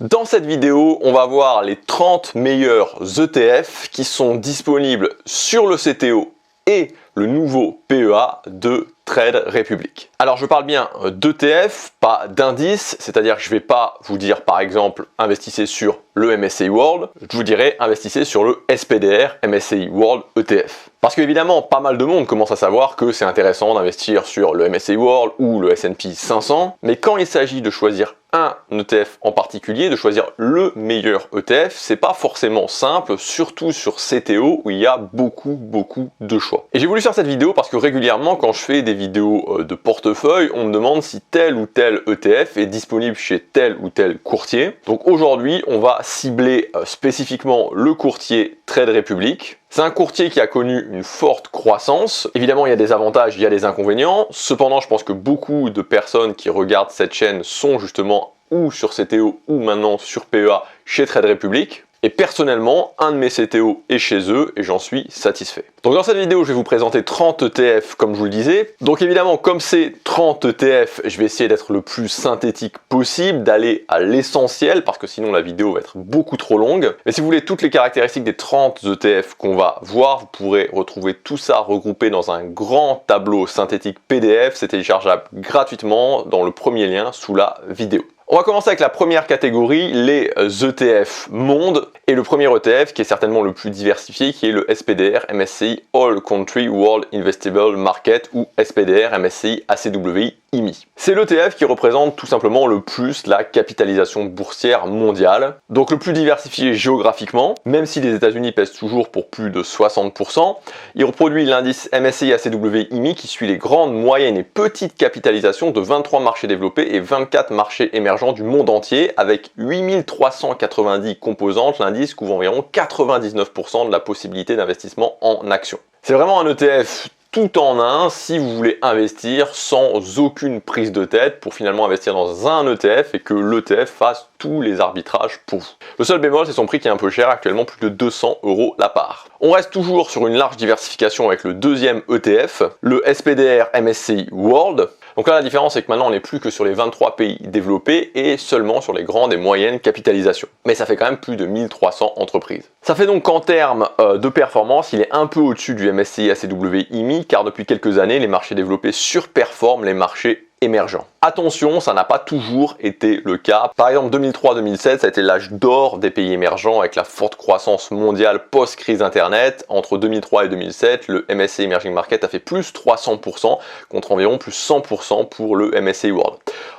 Dans cette vidéo, on va voir les 30 meilleurs ETF qui sont disponibles sur le CTO et le nouveau PEA de Trade Republic. Alors je parle bien d'ETF, pas d'indice, c'est-à-dire que je ne vais pas vous dire par exemple investissez sur le MSCI World, je vous dirai investissez sur le SPDR MSCI World ETF. Parce qu'évidemment, pas mal de monde commence à savoir que c'est intéressant d'investir sur le MSCI World ou le S&P 500, mais quand il s'agit de choisir un ETF en particulier, de choisir le meilleur ETF, c'est pas forcément simple, surtout sur CTO où il y a beaucoup de choix. Et j'ai voulu faire cette vidéo parce que régulièrement, quand je fais des vidéos de portefeuille, on me demande si tel ou tel ETF est disponible chez tel ou tel courtier. Donc aujourd'hui, on va cibler spécifiquement le courtier Trade Republic. C'est un courtier qui a connu une forte croissance. Évidemment, il y a des avantages, il y a des inconvénients. Cependant, je pense que beaucoup de personnes qui regardent cette chaîne sont justement ou sur CTO ou maintenant sur PEA chez Trade Republic. Et personnellement, un de mes CTO est chez eux et j'en suis satisfait. Donc dans cette vidéo, je vais vous présenter 30 ETF comme je vous le disais. Donc évidemment, comme c'est 30 ETF, je vais essayer d'être le plus synthétique possible, d'aller à l'essentiel parce que sinon la vidéo va être beaucoup trop longue. Mais si vous voulez toutes les caractéristiques des 30 ETF qu'on va voir, vous pourrez retrouver tout ça regroupé dans un grand tableau synthétique PDF. C'est téléchargeable gratuitement dans le premier lien sous la vidéo. On va commencer avec la première catégorie, les ETF monde, et le premier ETF qui est certainement le plus diversifié, qui est le SPDR MSCI All Country World Investable Market ou SPDR MSCI ACWI IMI. C'est l'ETF qui représente tout simplement le plus la capitalisation boursière mondiale, donc le plus diversifié géographiquement, même si les États-Unis pèsent toujours pour plus de 60%. Il reproduit l'indice MSCI ACWI IMI qui suit les grandes, moyennes et petites capitalisations de 23 marchés développés et 24 marchés émergents du monde entier, avec 8390 composantes. L'indice couvre environ 99% de la possibilité d'investissement en actions. C'est vraiment un ETF tout en un si vous voulez investir sans aucune prise de tête pour finalement investir dans un ETF et que l'ETF fasse tous les arbitrages pour vous. Le seul bémol, c'est son prix qui est un peu cher, actuellement plus de 200 € la part. On reste toujours sur une large diversification avec le deuxième ETF, le SPDR MSCI World. Donc là, la différence, c'est que maintenant, on n'est plus que sur les 23 pays développés et seulement sur les grandes et moyennes capitalisations. Mais ça fait quand même plus de 1300 entreprises. Ça fait donc qu'en termes de performance, il est un peu au-dessus du MSCI ACWI IMI, car depuis quelques années, les marchés développés surperforment les marchés émergents. Attention, ça n'a pas toujours été le cas. Par exemple, 2003-2007, ça a été l'âge d'or des pays émergents avec la forte croissance mondiale post-crise Internet. Entre 2003 et 2007, le MSCI Emerging Market a fait plus 300% contre environ plus 100% pour le MSCI World.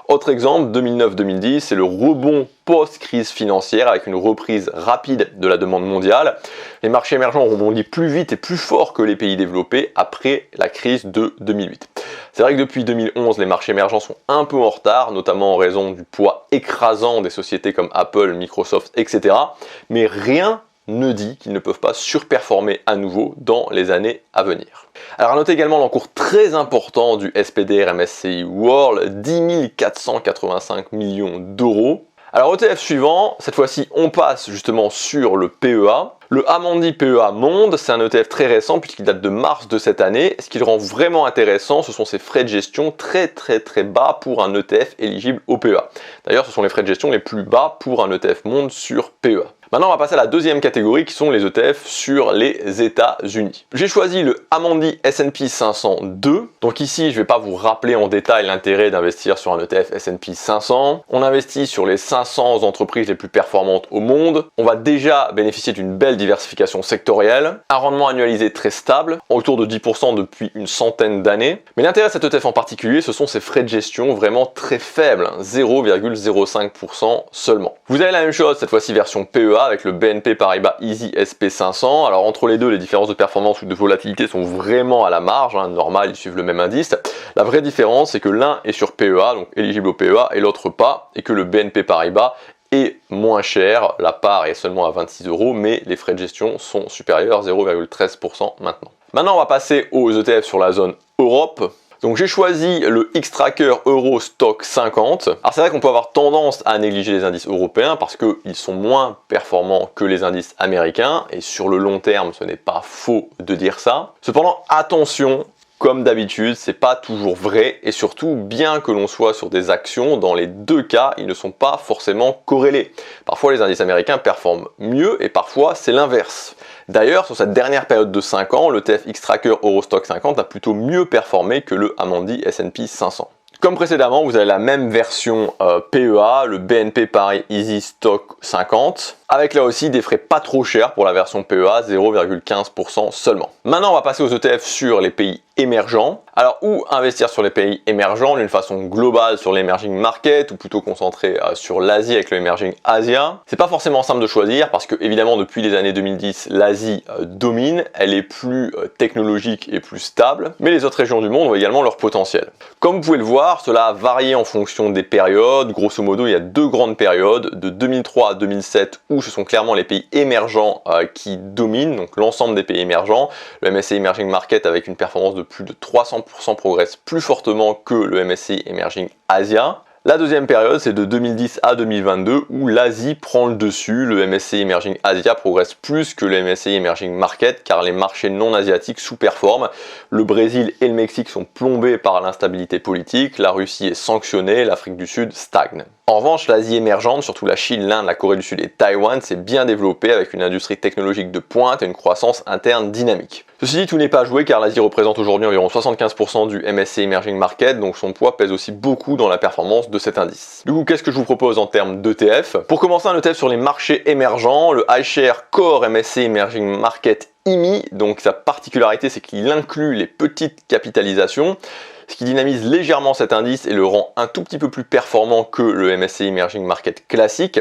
Autre exemple, 2009-2010, c'est le rebond post-crise financière avec une reprise rapide de la demande mondiale. Les marchés émergents ont rebondi plus vite et plus fort que les pays développés après la crise de 2008. C'est vrai que depuis 2011, les marchés émergents sont un peu en retard, notamment en raison du poids écrasant des sociétés comme Apple, Microsoft, etc. Mais rien ne dit qu'ils ne peuvent pas surperformer à nouveau dans les années à venir. Alors à noter également l'encours très important du SPDR MSCI World, 10 485 millions d'euros. Alors ETF suivant, cette fois-ci on passe justement sur le PEA. Le Amundi PEA Monde, c'est un ETF très récent puisqu'il date de mars de cette année. Ce qui le rend vraiment intéressant, ce sont ses frais de gestion très bas pour un ETF éligible au PEA. D'ailleurs, ce sont les frais de gestion les plus bas pour un ETF Monde sur PEA. Maintenant, on va passer à la deuxième catégorie qui sont les ETF sur les États-Unis. J'ai choisi le Amundi S&P 500 II. Donc ici, je ne vais pas vous rappeler en détail l'intérêt d'investir sur un ETF S&P 500. On investit sur les 500 entreprises les plus performantes au monde. On va déjà bénéficier d'une belle diversification sectorielle, un rendement annualisé très stable, autour de 10% depuis une centaine d'années. Mais l'intérêt de cet ETF en particulier, ce sont ses frais de gestion vraiment très faibles, 0,05% seulement. Vous avez la même chose, cette fois-ci version PEA, avec le BNP Paribas Easy SP500. Alors entre les deux, les différences de performance ou de volatilité sont vraiment à la marge, normal, ils suivent le même indice. La vraie différence, c'est que l'un est sur PEA, donc éligible au PEA, et l'autre pas, et que le BNP Paribas est moins cher, la part est seulement à 26 €, mais les frais de gestion sont supérieurs, 0,13% maintenant. Maintenant, on va passer aux ETF sur la zone Europe. Donc j'ai choisi le Xtrackers Euro Stock 50. Alors c'est vrai qu'on peut avoir tendance à négliger les indices européens parce qu'ils sont moins performants que les indices américains et sur le long terme ce n'est pas faux de dire ça. Cependant attention, comme d'habitude, c'est pas toujours vrai et surtout, bien que l'on soit sur des actions, dans les deux cas, ils ne sont pas forcément corrélés. Parfois, les indices américains performent mieux et parfois, c'est l'inverse. D'ailleurs, sur cette dernière période de 5 ans, l'ETF Xtrackers Eurostoxx 50 a plutôt mieux performé que le Amundi S&P 500. Comme précédemment, vous avez la même version PEA, le BNP Paribas Easy Stock 50, avec là aussi des frais pas trop chers pour la version PEA, 0,15% seulement. Maintenant, on va passer aux ETF sur les pays émergents. Alors, où investir sur les pays émergents d'une façon globale sur l'emerging market ou plutôt concentré sur l'Asie avec le emerging Asia? C'est pas forcément simple de choisir parce que évidemment depuis les années 2010, l'Asie domine, elle est plus technologique et plus stable, mais les autres régions du monde ont également leur potentiel. Comme vous pouvez le voir, cela a varié en fonction des périodes. Grosso modo, il y a deux grandes périodes, de 2003 à 2007, où ce sont clairement les pays émergents qui dominent, donc l'ensemble des pays émergents. Le MSCI Emerging Market avec une performance de plus de 300% progresse plus fortement que le MSCI Emerging Asia. La deuxième période, c'est de 2010 à 2022 où l'Asie prend le dessus. Le MSCI Emerging Asia progresse plus que le MSCI Emerging Market car les marchés non asiatiques sous-performent. Le Brésil et le Mexique sont plombés par l'instabilité politique, la Russie est sanctionnée, l'Afrique du Sud stagne. En revanche, l'Asie émergente, surtout la Chine, l'Inde, la Corée du Sud et Taïwan, s'est bien développée avec une industrie technologique de pointe et une croissance interne dynamique. Ceci dit, tout n'est pas joué car l'Asie représente aujourd'hui environ 75% du MSCI Emerging Market, donc son poids pèse aussi beaucoup dans la performance de cet indice. Du coup, qu'est-ce que je vous propose en termes d'ETF? Pour commencer, un ETF sur les marchés émergents, le iShares Core MSCI Emerging Market IMI, donc sa particularité c'est qu'il inclut les petites capitalisations, ce qui dynamise légèrement cet indice et le rend un tout petit peu plus performant que le MSCI Emerging Market classique.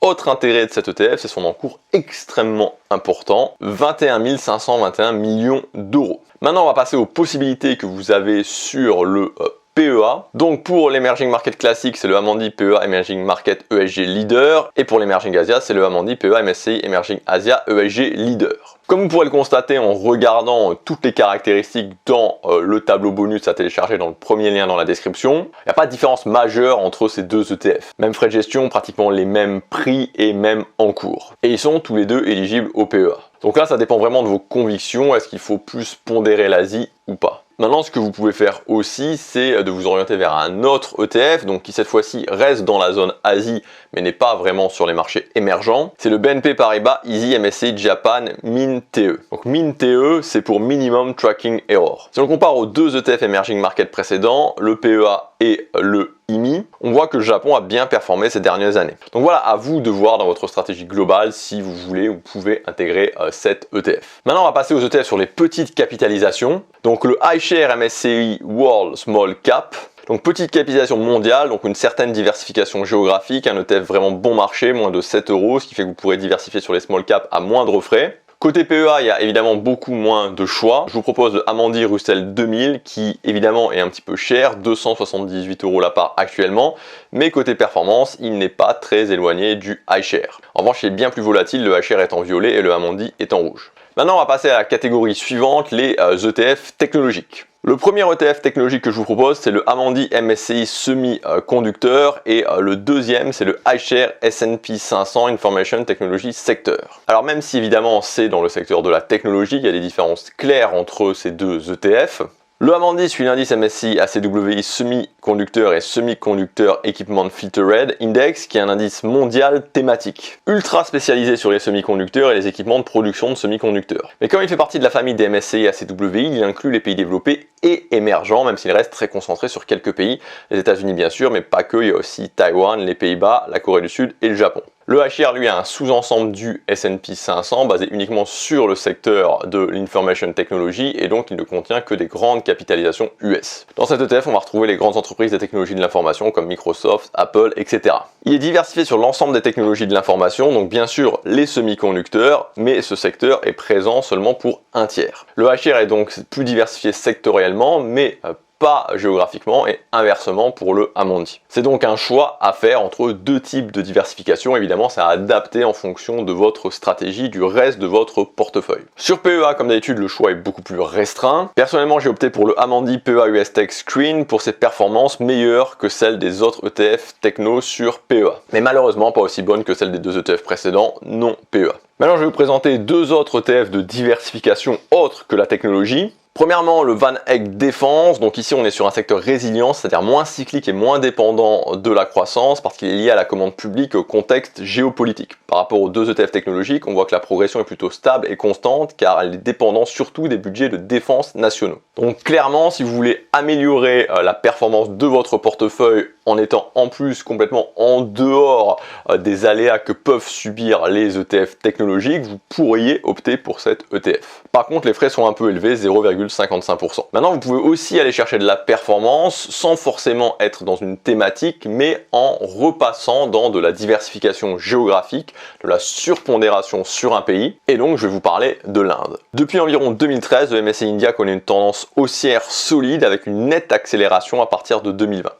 Autre intérêt de cet ETF, c'est son encours extrêmement important, 21 521 millions d'euros. Maintenant, on va passer aux possibilités que vous avez sur le PEA. Donc pour l'Emerging Market classique, c'est le Amundi PEA Emerging Market ESG Leader. Et pour l'Emerging Asia, c'est le Amundi PEA MSCI Emerging Asia ESG Leader. Comme vous pourrez le constater en regardant toutes les caractéristiques dans le tableau bonus à télécharger dans le premier lien dans la description, il n'y a pas de différence majeure entre ces deux ETF. Même frais de gestion, pratiquement les mêmes prix et même en cours. Et ils sont tous les deux éligibles au PEA. Donc là, ça dépend vraiment de vos convictions. Est-ce qu'il faut plus pondérer l'Asie ou pas? Maintenant, ce que vous pouvez faire aussi, c'est de vous orienter vers un autre ETF, donc qui cette fois-ci reste dans la zone Asie, mais n'est pas vraiment sur les marchés émergents. C'est le BNP Paribas Easy MSCI Japan MIN-TE. Donc MIN-TE, c'est pour Minimum Tracking Error. Si on compare aux deux ETF Emerging Market précédents, le PEA et le IMI, on voit que le Japon a bien performé ces dernières années. Donc voilà, à vous de voir dans votre stratégie globale si vous voulez ou pouvez intégrer cet ETF. Maintenant, on va passer aux ETF sur les petites capitalisations. Donc le iShares MSCI World Small Cap. Donc petite capitalisation mondiale, donc une certaine diversification géographique, un ETF vraiment bon marché, moins de 7 euros, ce qui fait que vous pourrez diversifier sur les small caps à moindre frais. Côté PEA, il y a évidemment beaucoup moins de choix. Je vous propose le Amundi Russell 2000 qui évidemment est un petit peu cher, 278 euros la part actuellement, mais côté performance, il n'est pas très éloigné du iShares. En revanche, il est bien plus volatile, le iShares est en violet et le Amundi est en rouge. Maintenant, on va passer à la catégorie suivante, les ETF technologiques. Le premier ETF technologique que je vous propose, c'est le Amundi MSCI Semi-Conducteur et le deuxième, c'est le iShares S&P 500 Information Technology Sector. Alors même si évidemment c'est dans le secteur de la technologie, il y a des différences claires entre ces deux ETF. Le Amundi suit l'indice MSCI ACWI Semi-Conducteur et Semi-Conducteur Equipment Filtered Index, qui est un indice mondial thématique, ultra spécialisé sur les semi-conducteurs et les équipements de production de semi-conducteurs. Mais comme il fait partie de la famille des MSCI ACWI, il inclut les pays développés et émergents, même s'il reste très concentré sur quelques pays, les États-Unis bien sûr, mais pas que, il y a aussi Taïwan, les Pays-Bas, la Corée du Sud et le Japon. Le iShares, lui, a un sous-ensemble du S&P 500 basé uniquement sur le secteur de l'information technology et donc il ne contient que des grandes capitalisations US. Dans cet ETF, on va retrouver les grandes entreprises des technologies de l'information comme Microsoft, Apple, etc. Il est diversifié sur l'ensemble des technologies de l'information, donc bien sûr les semi-conducteurs, mais ce secteur est présent seulement pour un tiers. Le iShares est donc plus diversifié sectoriellement, mais pas géographiquement et inversement pour le Amundi. C'est donc un choix à faire entre deux types de diversification. Évidemment, c'est à adapter en fonction de votre stratégie, du reste de votre portefeuille. Sur PEA, comme d'habitude, le choix est beaucoup plus restreint. Personnellement, j'ai opté pour le Amundi PEA US Tech Screen pour ses performances meilleures que celles des autres ETF techno sur PEA. Mais malheureusement, pas aussi bonnes que celles des deux ETF précédents non PEA. Maintenant, je vais vous présenter deux autres ETF de diversification autres que la technologie. Premièrement, le Van Eck Défense, donc ici on est sur un secteur résilient, c'est-à-dire moins cyclique et moins dépendant de la croissance parce qu'il est lié à la commande publique et au contexte géopolitique. Par rapport aux deux ETF technologiques, on voit que la progression est plutôt stable et constante car elle est dépendante surtout des budgets de défense nationaux. Donc clairement, si vous voulez améliorer la performance de votre portefeuille en étant en plus complètement en dehors des aléas que peuvent subir les ETF technologiques, vous pourriez opter pour cet ETF. Par contre, les frais sont un peu élevés, 0,55%. Maintenant, vous pouvez aussi aller chercher de la performance sans forcément être dans une thématique, mais en repassant dans de la diversification géographique, de la surpondération sur un pays. Et donc, je vais vous parler de l'Inde. Depuis environ 2013, le MSCI India connaît une tendance haussière solide avec une nette accélération à partir de 2020.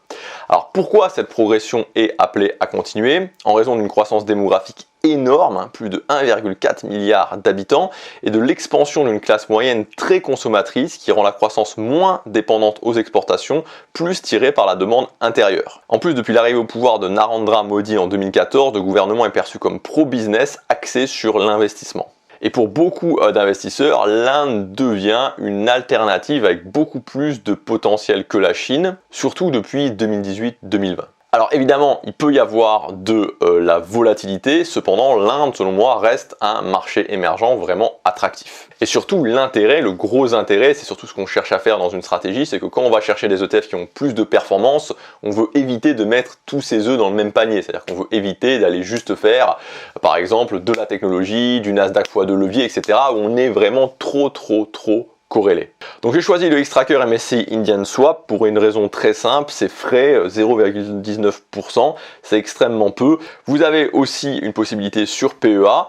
Alors pourquoi cette progression est appelée à continuer? En raison d'une croissance démographique énorme, plus de 1,4 milliard d'habitants, et de l'expansion d'une classe moyenne très consommatrice qui rend la croissance moins dépendante aux exportations, plus tirée par la demande intérieure. En plus, depuis l'arrivée au pouvoir de Narendra Modi en 2014, le gouvernement est perçu comme pro-business axé sur l'investissement. Et pour beaucoup d'investisseurs, l'Inde devient une alternative avec beaucoup plus de potentiel que la Chine, surtout depuis 2018-2020. Alors évidemment, il peut y avoir de la volatilité, cependant l'Inde, selon moi, reste un marché émergent vraiment attractif. Et surtout, l'intérêt, le gros intérêt, c'est surtout ce qu'on cherche à faire dans une stratégie, c'est que quand on va chercher des ETF qui ont plus de performance, on veut éviter de mettre tous ses œufs dans le même panier. C'est-à-dire qu'on veut éviter d'aller juste faire, par exemple, de la technologie, du Nasdaq x2 levier, etc., où on est vraiment trop corrélé. Donc j'ai choisi le Xtrackers MSCI Indian Swap pour une raison très simple, c'est frais 0,19%, c'est extrêmement peu. Vous avez aussi une possibilité sur PEA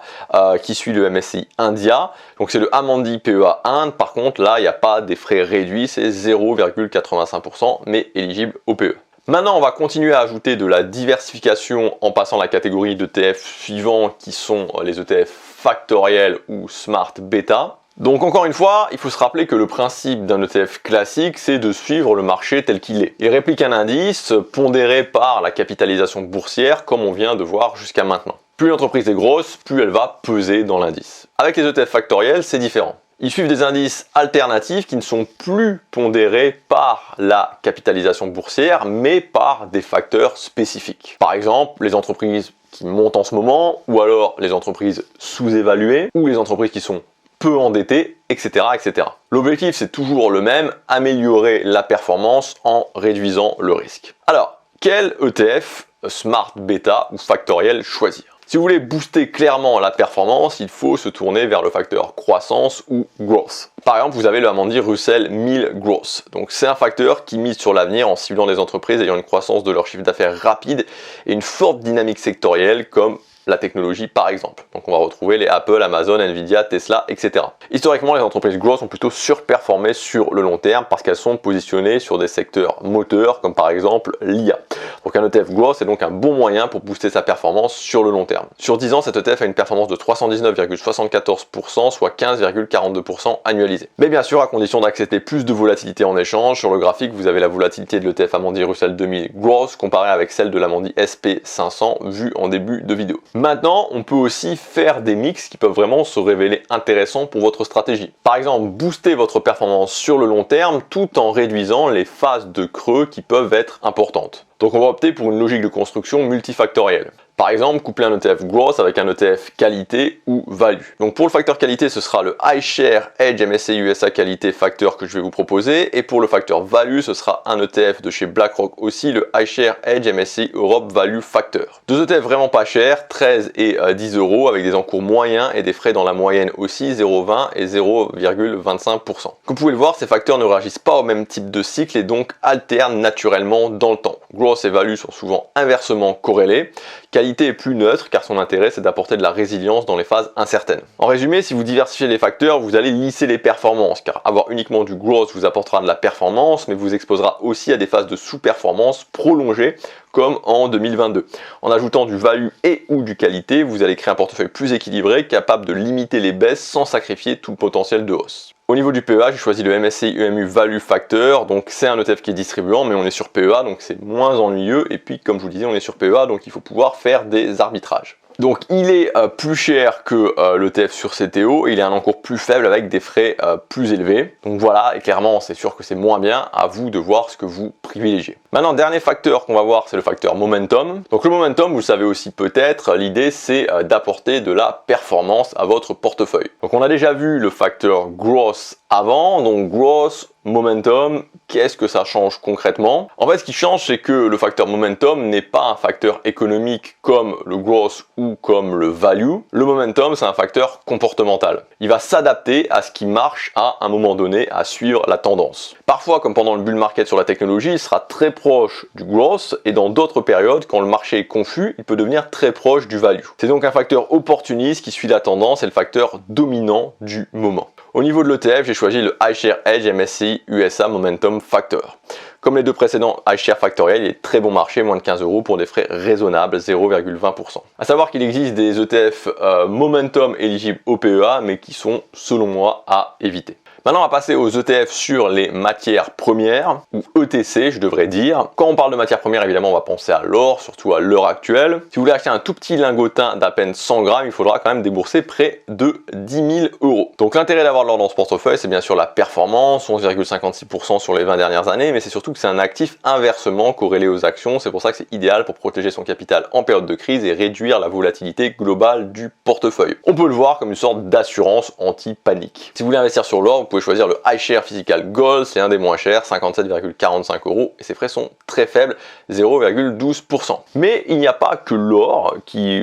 qui suit le MSCI India, donc c'est le Amundi PEA Inde, par contre là il n'y a pas des frais réduits, c'est 0,85% mais éligible au PEA. Maintenant, on va continuer à ajouter de la diversification en passant la catégorie d'ETF suivants qui sont les ETF factoriels ou Smart Beta. Donc encore une fois, il faut se rappeler que le principe d'un ETF classique, c'est de suivre le marché tel qu'il est. Il réplique un indice pondéré par la capitalisation boursière, comme on vient de voir jusqu'à maintenant. Plus l'entreprise est grosse, plus elle va peser dans l'indice. Avec les ETF factoriels, c'est différent. Ils suivent des indices alternatifs qui ne sont plus pondérés par la capitalisation boursière, mais par des facteurs spécifiques. Par exemple, les entreprises qui montent en ce moment, ou alors les entreprises sous-évaluées, ou les entreprises qui sont peu endetté, etc. etc. L'objectif c'est toujours le même, améliorer la performance en réduisant le risque. Alors, quel ETF Smart Beta ou factoriel choisir? Si vous voulez booster clairement la performance, il faut se tourner vers le facteur croissance ou growth. Par exemple, vous avez le Amundi Russell 1000 Growth. Donc c'est un facteur qui mise sur l'avenir en ciblant des entreprises ayant une croissance de leur chiffre d'affaires rapide et une forte dynamique sectorielle comme la technologie par exemple. Donc on va retrouver les Apple, Amazon, Nvidia, Tesla, etc. Historiquement, les entreprises growth ont plutôt surperformé sur le long terme parce qu'elles sont positionnées sur des secteurs moteurs comme par exemple l'IA. Donc un ETF growth est donc un bon moyen pour booster sa performance sur le long terme. Sur 10 ans, cet ETF a une performance de 319,74%, soit 15,42% annualisé. Mais bien sûr, à condition d'accepter plus de volatilité en échange. Sur le graphique, vous avez la volatilité de l'ETF Amundi Russell 2000 Growth comparée avec celle de l'Amundi SP500 vue en début de vidéo. Maintenant, on peut aussi faire des mix qui peuvent vraiment se révéler intéressants pour votre stratégie. Par exemple, booster votre performance sur le long terme tout en réduisant les phases de creux qui peuvent être importantes. Donc on va opter pour une logique de construction multifactorielle. Par exemple, coupler un ETF Growth avec un ETF qualité ou value. Donc pour le facteur qualité, ce sera le iShare Edge MSCI USA Qualité Factor que je vais vous proposer. Et pour le facteur value, ce sera un ETF de chez BlackRock aussi, le iShare Edge MSCI Europe Value Factor. Deux ETF vraiment pas chers, 13 et 10 € avec des encours moyens et des frais dans la moyenne aussi, 0,20 et 0,25%. Comme vous pouvez le voir, ces facteurs ne réagissent pas au même type de cycle et donc alternent naturellement dans le temps. Growth et value sont souvent inversement corrélés. Qualité est plus neutre car son intérêt c'est d'apporter de la résilience dans les phases incertaines. En résumé, si vous diversifiez les facteurs, vous allez lisser les performances car avoir uniquement du growth vous apportera de la performance mais vous exposera aussi à des phases de sous-performance prolongées comme en 2022. En ajoutant du value et ou du qualité, vous allez créer un portefeuille plus équilibré capable de limiter les baisses sans sacrifier tout le potentiel de hausse. Au niveau du PEA, j'ai choisi le MSCI EMU Value Factor, donc c'est un ETF qui est distribuant, mais on est sur PEA, donc c'est moins ennuyeux, et puis comme je vous disais, on est sur PEA, donc il faut pouvoir faire des arbitrages. Donc il est plus cher que l'ETF sur CTO, il a un encours plus faible avec des frais plus élevés. Donc voilà, et clairement c'est sûr que c'est moins bien, à vous de voir ce que vous privilégiez. Maintenant, dernier facteur qu'on va voir, c'est le facteur momentum. Donc le momentum, vous le savez aussi peut-être, l'idée c'est d'apporter de la performance à votre portefeuille. Donc on a déjà vu le facteur growth avant, donc growth, momentum, qu'est-ce que ça change concrètement? En fait, ce qui change, c'est que le facteur momentum n'est pas un facteur économique comme le growth ou comme le value. Le momentum, c'est un facteur comportemental. Il va s'adapter à ce qui marche à un moment donné, à suivre la tendance. Parfois, comme pendant le bull market sur la technologie, il sera très proche du growth, et dans d'autres périodes, quand le marché est confus, il peut devenir très proche du value. C'est donc un facteur opportuniste qui suit la tendance et le facteur dominant du moment. Au niveau de l'ETF, j'ai choisi le iShares Edge MSCI USA Momentum Factor. Comme les deux précédents, iShares Factorial est très bon marché, moins de 15 € pour des frais raisonnables, 0,20%. À savoir qu'il existe des ETF Momentum éligibles au PEA, mais qui sont, selon moi, à éviter. Maintenant, on va passer aux ETF sur les matières premières, ou ETC, je devrais dire. Quand on parle de matières premières, évidemment, on va penser à l'or, surtout à l'heure actuelle. Si vous voulez acheter un tout petit lingotin d'à peine 100 grammes, il faudra quand même débourser près de 10 000 €. Donc l'intérêt d'avoir l'or dans ce portefeuille, c'est bien sûr la performance, 11,56% sur les 20 dernières années, mais c'est surtout que c'est un actif inversement corrélé aux actions. C'est pour ça que c'est idéal pour protéger son capital en période de crise et réduire la volatilité globale du portefeuille. On peut le voir comme une sorte d'assurance anti-panique. Si vous voulez investir sur l'or, vous pouvez choisir le iShares Physical Gold, c'est un des moins chers, 57,45 € et ses frais sont très faibles, 0,12%. Mais il n'y a pas que l'or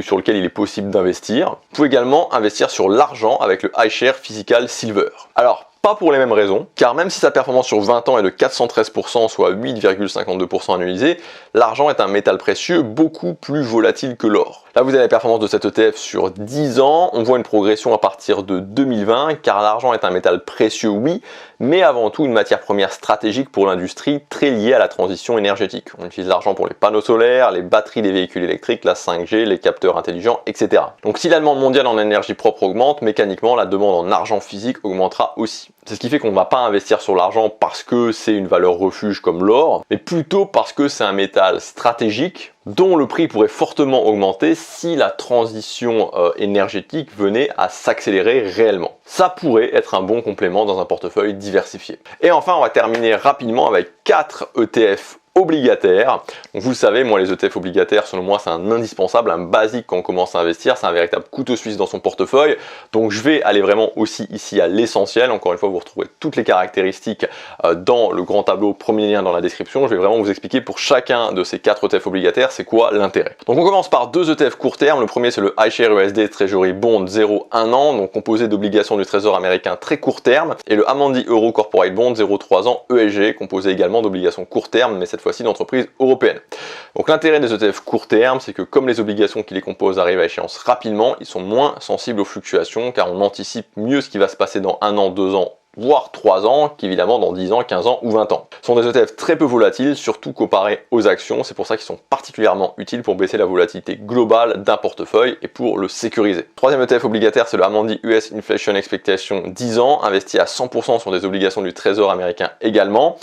sur lequel il est possible d'investir. Vous pouvez également investir sur l'argent avec le iShares Physical Silver. Alors, pas pour les mêmes raisons, car même si sa performance sur 20 ans est de 413%, soit 8,52% annualisé, l'argent est un métal précieux beaucoup plus volatile que l'or. Là, vous avez la performance de cet ETF sur 10 ans, on voit une progression à partir de 2020, car l'argent est un métal précieux, oui, mais avant tout une matière première stratégique pour l'industrie, très liée à la transition énergétique. On utilise l'argent pour les panneaux solaires, les batteries des véhicules électriques, la 5G, les capteurs intelligents, etc. Donc si la demande mondiale en énergie propre augmente, mécaniquement la demande en argent physique augmentera aussi. C'est ce qui fait qu'on ne va pas investir sur l'argent parce que c'est une valeur refuge comme l'or, mais plutôt parce que c'est un métal stratégique dont le prix pourrait fortement augmenter si la transition énergétique venait à s'accélérer réellement. Ça pourrait être un bon complément dans un portefeuille diversifié. Et enfin, on va terminer rapidement avec 4 ETF obligataires. Donc vous le savez, moi les ETF obligataires, selon moi, c'est un indispensable, un basique quand on commence à investir, c'est un véritable couteau suisse dans son portefeuille. Donc je vais aller vraiment aussi ici à l'essentiel. Encore une fois, vous retrouverez toutes les caractéristiques dans le grand tableau, premier lien dans la description. Je vais vraiment vous expliquer pour chacun de ces 4 ETF obligataires, c'est quoi l'intérêt. Donc on commence par 2 ETF court terme. Le premier, c'est le iShares USD Treasury Bond 0,1 an, donc composé d'obligations du trésor américain très court terme, et le Amundi Euro Corporate Bond 0,3 ans ESG, composé également d'obligations court terme, mais cette fois-ci d'entreprises européennes. Donc l'intérêt des ETF court terme, c'est que comme les obligations qui les composent arrivent à échéance rapidement, ils sont moins sensibles aux fluctuations, car on anticipe mieux ce qui va se passer dans 1 an, 2 ans, voire 3 ans, qu'évidemment dans 10 ans, 15 ans ou 20 ans. Ce sont des ETF très peu volatiles, surtout comparés aux actions, c'est pour ça qu'ils sont particulièrement utiles pour baisser la volatilité globale d'un portefeuille et pour le sécuriser. Troisième ETF obligataire, c'est le Amundi US Inflation Expectation 10 ans, investi à 100% sur des obligations du trésor américain également.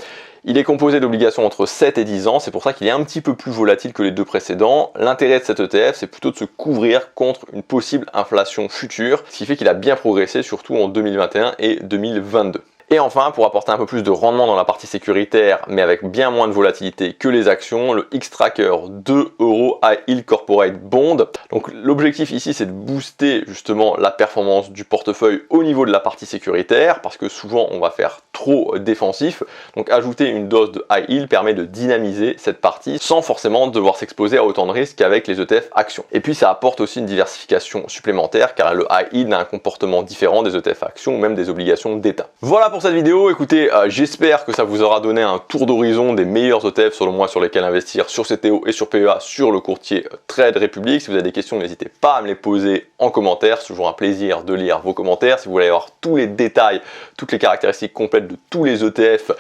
Il est composé d'obligations entre 7 et 10 ans, c'est pour ça qu'il est un petit peu plus volatile que les deux précédents. L'intérêt de cet ETF, c'est plutôt de se couvrir contre une possible inflation future, ce qui fait qu'il a bien progressé, surtout en 2021 et 2022. Et enfin, pour apporter un peu plus de rendement dans la partie sécuritaire, mais avec bien moins de volatilité que les actions, le X-Tracker 2 € High Yield Corporate Bond. Donc l'objectif ici, c'est de booster justement la performance du portefeuille au niveau de la partie sécuritaire, parce que souvent on va faire trop défensif. Donc ajouter une dose de High Yield permet de dynamiser cette partie sans forcément devoir s'exposer à autant de risques qu'avec les ETF actions. Et puis ça apporte aussi une diversification supplémentaire, car le High Yield a un comportement différent des ETF actions ou même des obligations d'État. Voilà pour cette vidéo. Écoutez, j'espère que ça vous aura donné un tour d'horizon des meilleurs ETF selon moi sur lesquels investir sur CTO et sur PEA sur le courtier Trade Republic. Si vous avez des questions, n'hésitez pas à me les poser en commentaire. C'est toujours un plaisir de lire vos commentaires. Si vous voulez avoir tous les détails, toutes les caractéristiques complètes de tous les ETF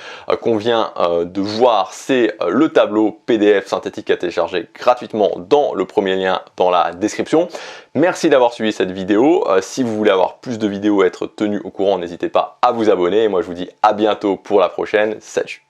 qu'on vient de voir, c'est le tableau PDF synthétique à télécharger gratuitement dans le premier lien dans la description. Merci d'avoir suivi cette vidéo. Si vous voulez avoir plus de vidéos et être tenu au courant, n'hésitez pas à vous abonner. Et moi, je vous dis à bientôt pour la prochaine. Salut!